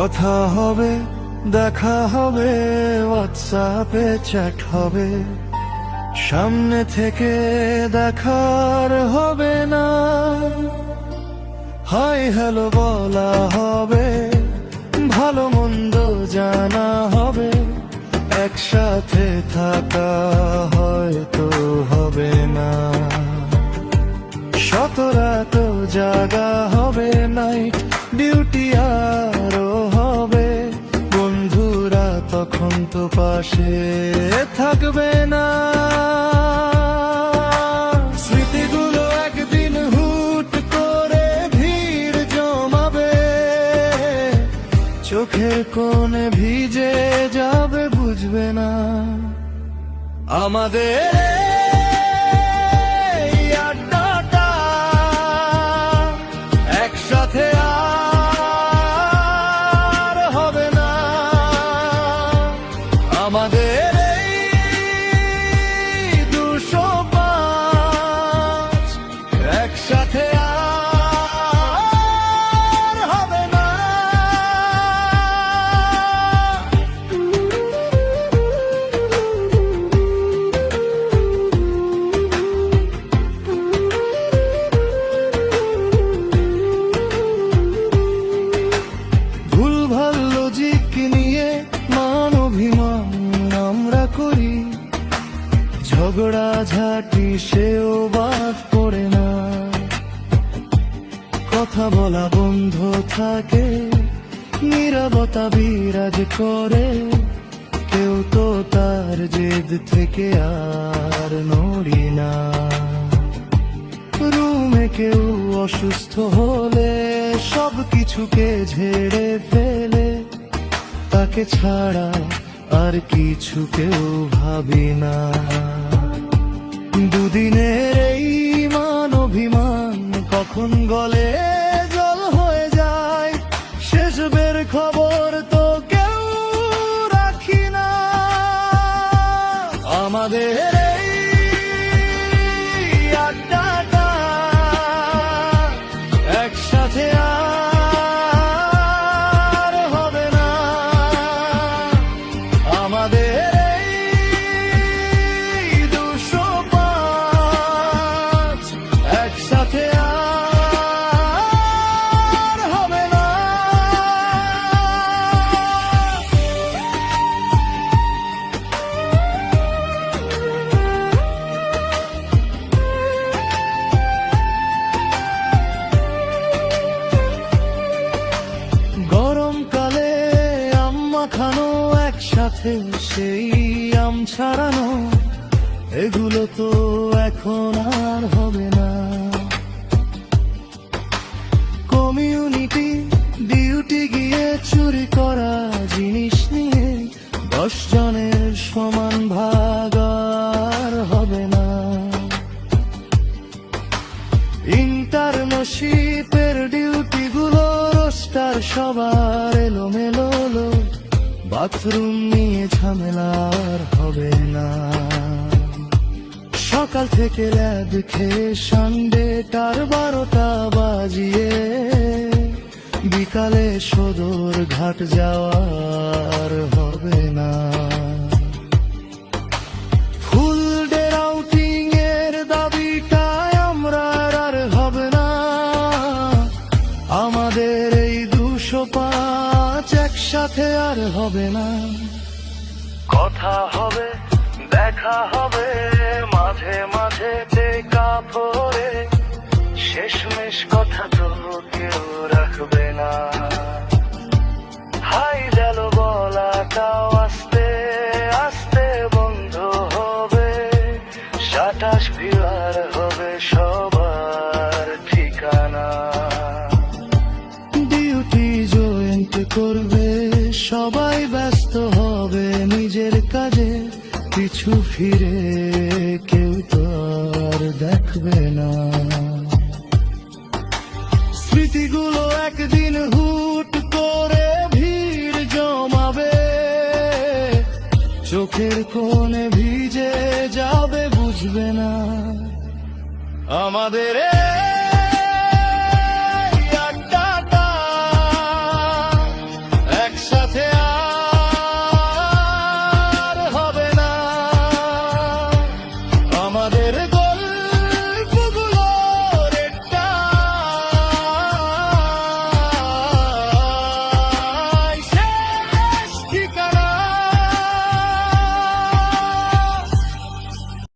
কথা হবে, দেখা হবে, হোয়াটসঅ্যাপে চ্যাট হবে, সামনে থেকে দেখার হবে না। হাই হ্যালো বলা হবে, ভালো মন্দ জানা হবে, একসাথে থাকা হয়তো হবে না। শত রাত জাগা হবে, নাইট ডিউটি আরো হবে, বন্ধুরা তখন তো পাশে থাকবে না। স্মৃতিগুলো একদিন হুট করে ভিড় জমাবে, চোখের কোণে ভিজে যাবে, বুঝবে না আমাদের এই আড্ডাটা একসাথে আর হবে না। আমাদের এই 205 একসাথে আর হবে না। ভুলভাল লজিক নিয়ে মান অভিমান আমরা করি, ঝগড়া ঝাঁটি সেও বাদ পড়ে না। কথা বলা বন্ধ থাকে, নীরবতা বিরাজ করে, কেউ তো তার জেদ থেকে আর নড়ি না। রুমে কেউ অসুস্থ হলে সবকিছুকে ঝেড়ে ফেলে, তাকে ছাড়া আর কিছু কেউ ভাবি না। দুদিনের এই মান অভিমান কখন গলে জল হয়ে যায়, শেষ বের খবর তো কেউ রাখি না। আমাদের এই আড্ডাটা একসাথে আর হবে না। আমাদের এই 205 একসাথে আর হবে না। গরমকালে আম মাখানো একসাথে, সেই আম ছাড়ানো, এগুলো তো এখন আর হবে না। কমিউনিটি ডিউটি গিয়ে চুরি করা জিনিস নিয়ে 10 জনের সমান ভাগ আর হবে না। ইন্টার্নশিপের ডিউটি গুলো রোস্টার সবার এলোমেলো, বাথরুম নিয়ে ঝামেলা আর হবে না। সকাল থেকে ল্যাদ খেয়ে সানডেটার 12টা বাজিয়ে, বিকালে সদর ঘাট যাওয়ার হবে না। ফুল ডে আউটিং এর দাবিটায় আমরা আর হবে না। আমাদের এই 205 একসাথে আর হবে না। কথা হবে, দেখা হবে, মাঝে মাঝে টেকা পড়ে, শেষমেশ কথা তো কেউ রাখবে না। হাই হ্যালো বলাটাও আস্তে আস্তে বন্ধ হবে, 27 ভিড় হবে সবার ঠিকানা। ডিউটি জয়েন্ট করবে সবাই, ব্যস্ত হবে নিজের কাজে, পিছু ফিরে কেউ তো আর দেখবে না। স্মৃতিগুলো একদিন হুট করে ভিড় জমাবে, চোখের কোণে ভিজে যাবে, বুঝবে না আমাদের এই আড্ডাটা একসাথে